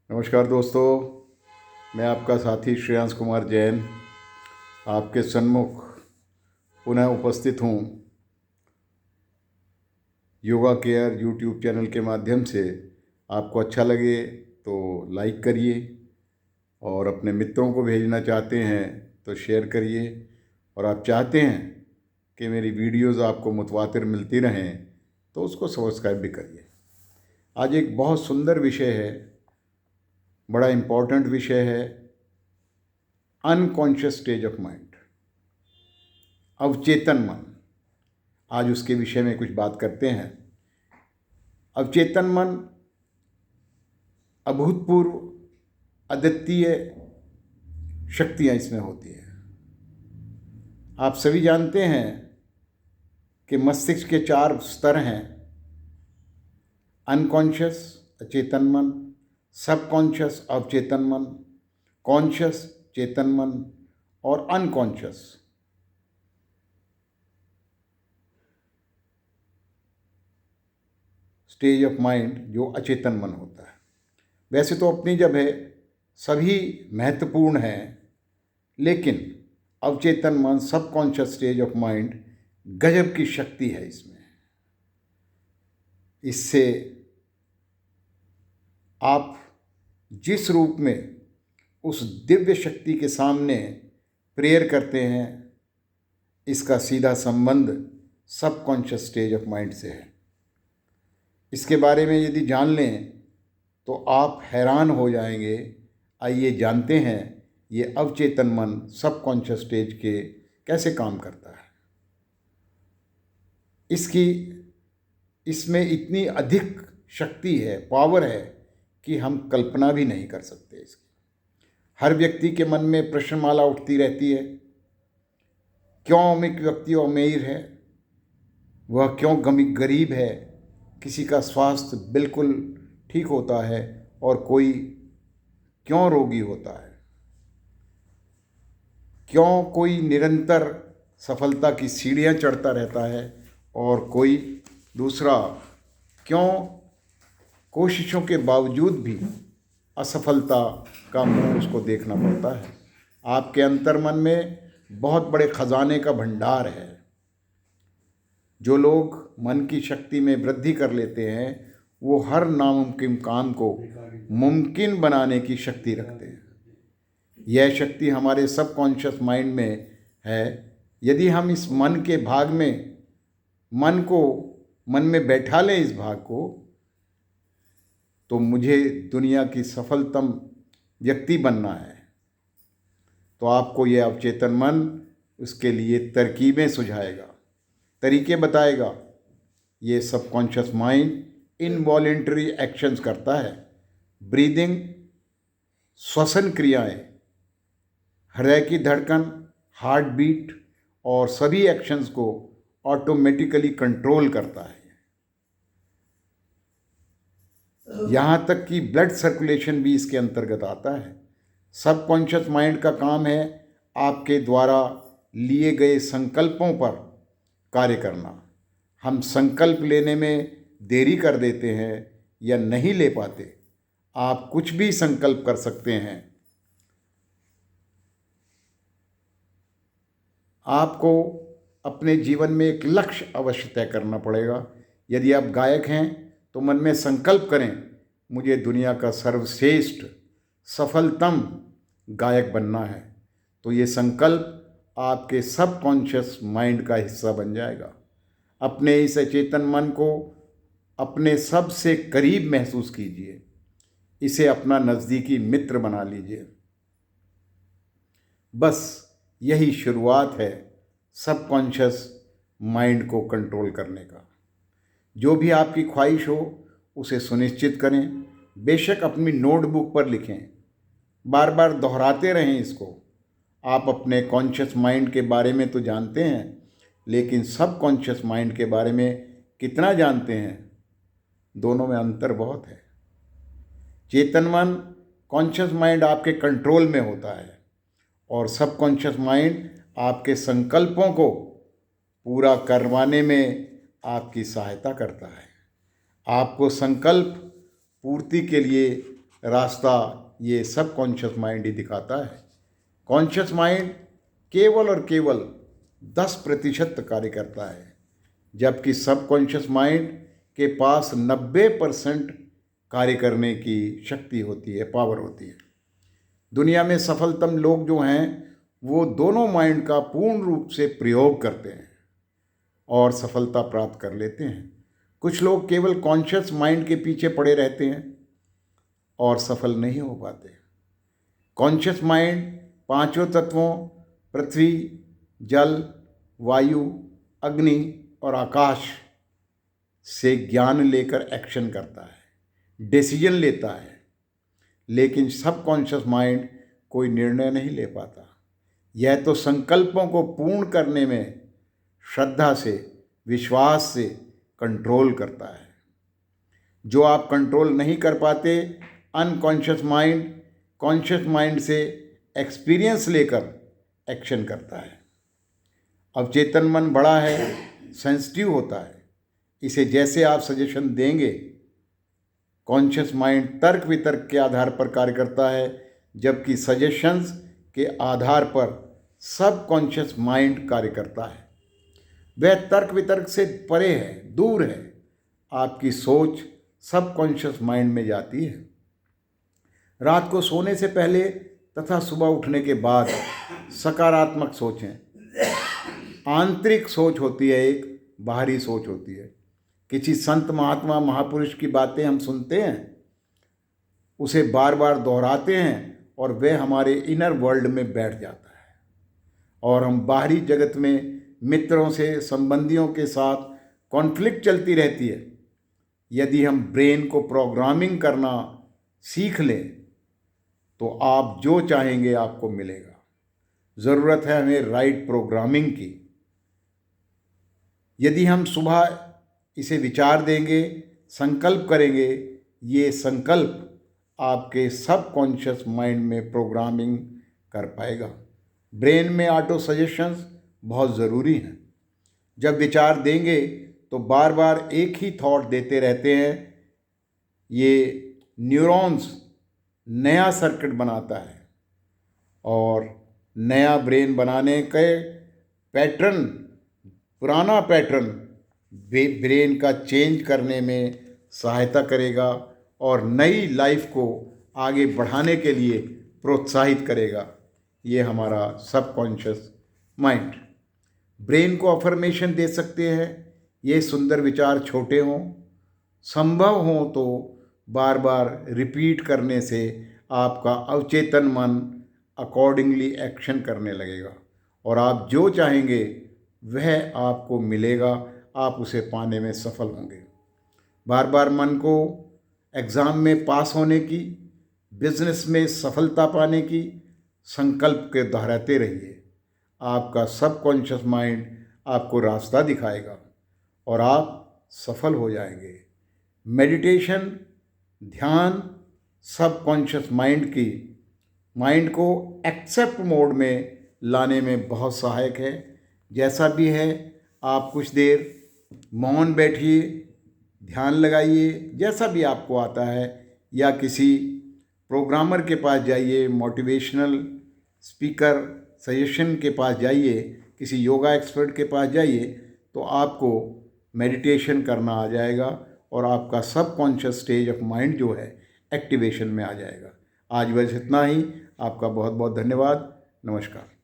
नमस्कार दोस्तों, मैं आपका साथी श्रेयांश कुमार जैन आपके सन्मुख पुनः उपस्थित हूँ योगा केयर यूट्यूब चैनल के माध्यम से। आपको अच्छा लगे तो लाइक करिए और अपने मित्रों को भेजना चाहते हैं तो शेयर करिए, और आप चाहते हैं कि मेरी वीडियोज़ आपको मुतवातिर मिलती रहें तो उसको सब्सक्राइब भी करिए। आज एक बहुत सुंदर विषय है, बड़ा इम्पोर्टेंट विषय है, अनकॉन्शियस स्टेज ऑफ माइंड, अवचेतन मन। आज उसके विषय में कुछ बात करते हैं। अवचेतन मन अभूतपूर्व अद्वितीय शक्तियाँ इसमें होती हैं। आप सभी जानते हैं कि मस्तिष्क के 4 स्तर हैं: अनकॉन्शियस अचेतन मन, सबकॉन्शियस अवचेतन मन, कॉन्शियस चेतन मन और अनकॉन्शियस स्टेज ऑफ माइंड, जो अचेतन मन होता है। वैसे तो अपनी जगह सभी महत्वपूर्ण हैं, लेकिन अवचेतन मन, सबकॉन्शियस स्टेज ऑफ माइंड गजब की शक्ति है इसमें। इससे आप जिस रूप में उस दिव्य शक्ति के सामने प्रेयर करते हैं, इसका सीधा संबंध सबकॉन्शियस स्टेज ऑफ माइंड से है। इसके बारे में यदि जान लें तो आप हैरान हो जाएंगे। आइए जानते हैं ये अवचेतन मन सबकॉन्शियस स्टेज के कैसे काम करता है। इसमें इतनी अधिक शक्ति है, पावर है, कि हम कल्पना भी नहीं कर सकते इसकी। हर व्यक्ति के मन में प्रश्नमाला उठती रहती है, क्यों अमीर व्यक्ति अमीर है, वह क्यों गरीब है, किसी का स्वास्थ्य बिल्कुल ठीक होता है और कोई क्यों रोगी होता है, क्यों कोई निरंतर सफलता की सीढ़ियाँ चढ़ता रहता है और कोई दूसरा क्यों कोशिशों के बावजूद भी असफलता का मुंह उसको देखना पड़ता है। आपके अंतर्मन में बहुत बड़े खजाने का भंडार है। जो लोग मन की शक्ति में वृद्धि कर लेते हैं, वो हर नामुमकिन काम को मुमकिन बनाने की शक्ति रखते हैं। यह शक्ति हमारे सबकॉन्शियस माइंड में है। यदि हम इस मन के भाग में मन में बैठा लें इस भाग को, तो मुझे दुनिया की सफलतम व्यक्ति बनना है, तो आपको यह अवचेतन मन उसके लिए तरकीबें सुझाएगा, तरीके बताएगा। ये सबकॉन्शियस माइंड इनवॉलेंटरी एक्शंस करता है। ब्रीदिंग, श्वसन क्रियाएं, हृदय की धड़कन, हार्ट बीट और सभी एक्शंस को ऑटोमेटिकली कंट्रोल करता है। यहाँ तक कि ब्लड सर्कुलेशन भी इसके अंतर्गत आता है। सबकॉन्शियस माइंड का काम है आपके द्वारा लिए गए संकल्पों पर कार्य करना। हम संकल्प लेने में देरी कर देते हैं या नहीं ले पाते। आप कुछ भी संकल्प कर सकते हैं। आपको अपने जीवन में एक लक्ष्य अवश्य तय करना पड़ेगा। यदि आप गायक हैं तो मन में संकल्प करें, मुझे दुनिया का सर्वश्रेष्ठ सफलतम गायक बनना है। तो ये संकल्प आपके सबकॉन्शियस माइंड का हिस्सा बन जाएगा। अपने इस अचेतन मन को अपने सबसे करीब महसूस कीजिए। इसे अपना नज़दीकी मित्र बना लीजिए। बस यही शुरुआत है सबकॉन्शियस माइंड को कंट्रोल करने का। जो भी आपकी ख्वाहिश हो उसे सुनिश्चित करें। बेशक अपनी नोटबुक पर लिखें, बार बार दोहराते रहें इसको। आप अपने कॉन्शियस माइंड के बारे में तो जानते हैं, लेकिन सबकॉन्शियस माइंड के बारे में कितना जानते हैं? दोनों में अंतर बहुत है। चेतन मन, कॉन्शियस माइंड आपके कंट्रोल में होता है, और सबकॉन्शियस माइंड आपके संकल्पों को पूरा करवाने में आपकी सहायता करता है। आपको संकल्प पूर्ति के लिए रास्ता ये सब कॉन्शियस माइंड ही दिखाता है। कॉन्शियस माइंड केवल और केवल 10% कार्य करता है, जबकि सब कॉन्शियस माइंड के पास 90% कार्य करने की शक्ति होती है, पावर होती है। दुनिया में सफलतम लोग जो हैं वो दोनों माइंड का पूर्ण रूप से प्रयोग करते हैं और सफलता प्राप्त कर लेते हैं। कुछ लोग केवल कॉन्शियस माइंड के पीछे पड़े रहते हैं और सफल नहीं हो पाते। कॉन्शियस माइंड 5 तत्वों पृथ्वी, जल, वायु, अग्नि और आकाश से ज्ञान लेकर एक्शन करता है, डिसीजन लेता है, लेकिन सब कॉन्शियस माइंड कोई निर्णय नहीं ले पाता। यह तो संकल्पों को पूर्ण करने में श्रद्धा से, विश्वास से कंट्रोल करता है। जो आप कंट्रोल नहीं कर पाते, अनकॉन्शियस माइंड कॉन्शियस माइंड से एक्सपीरियंस लेकर एक्शन करता है। अवचेतन मन बड़ा है, सेंसिटिव होता है, इसे जैसे आप सजेशन देंगे, कॉन्शियस माइंड तर्क वितर्क के आधार पर कार्य करता है, जबकि सजेशंस के आधार पर सब कॉन्शियस माइंड कार्य करता है। वह तर्क वितर्क से परे है, दूर है। आपकी सोच सब कॉन्शियस माइंड में जाती है। रात को सोने से पहले तथा सुबह उठने के बाद सकारात्मक सोचें। आंतरिक सोच होती है, एक बाहरी सोच होती है। किसी संत, महात्मा, महापुरुष की बातें हम सुनते हैं, उसे बार बार दोहराते हैं और वह हमारे इनर वर्ल्ड में बैठ जाता है और हम बाहरी जगत में मित्रों से, संबंधियों के साथ कॉन्फ्लिक्ट चलती रहती है। यदि हम ब्रेन को प्रोग्रामिंग करना सीख लें तो आप जो चाहेंगे आपको मिलेगा। ज़रूरत है हमें राइट प्रोग्रामिंग की। यदि हम सुबह इसे विचार देंगे, संकल्प करेंगे, ये संकल्प आपके सब कॉन्शियस माइंड में प्रोग्रामिंग कर पाएगा। ब्रेन में ऑटो सजेशंस बहुत ज़रूरी हैं। जब विचार देंगे तो बार बार एक ही थॉट देते रहते हैं। ये न्यूरॉन्स नया सर्किट बनाता है और नया ब्रेन बनाने के पैटर्न, पुराना पैटर्न ब्रेन का चेंज करने में सहायता करेगा और नई लाइफ को आगे बढ़ाने के लिए प्रोत्साहित करेगा। ये हमारा सबकॉन्शियस माइंड। ब्रेन को अफर्मेशन दे सकते हैं। ये सुंदर विचार छोटे हों, संभव हो तो बार बार रिपीट करने से आपका अवचेतन मन अकॉर्डिंगली एक्शन करने लगेगा और आप जो चाहेंगे वह आपको मिलेगा। आप उसे पाने में सफल होंगे। बार बार मन को एग्ज़ाम में पास होने की, बिजनेस में सफलता पाने की संकल्प के दोहराते रहिए। आपका सबकॉन्शियस माइंड आपको रास्ता दिखाएगा और आप सफल हो जाएंगे। मेडिटेशन, ध्यान सबकॉन्शियस माइंड को एक्सेप्ट मोड में लाने में बहुत सहायक है। जैसा भी है, आप कुछ देर मौन बैठिए, ध्यान लगाइए, जैसा भी आपको आता है, या किसी प्रोग्रामर के पास जाइए, मोटिवेशनल स्पीकर सजेशन के पास जाइए, किसी योगा एक्सपर्ट के पास जाइए, तो आपको मेडिटेशन करना आ जाएगा और आपका सबकॉन्शियस स्टेज ऑफ माइंड जो है एक्टिवेशन में आ जाएगा। आज बस इतना ही। आपका बहुत बहुत धन्यवाद। नमस्कार।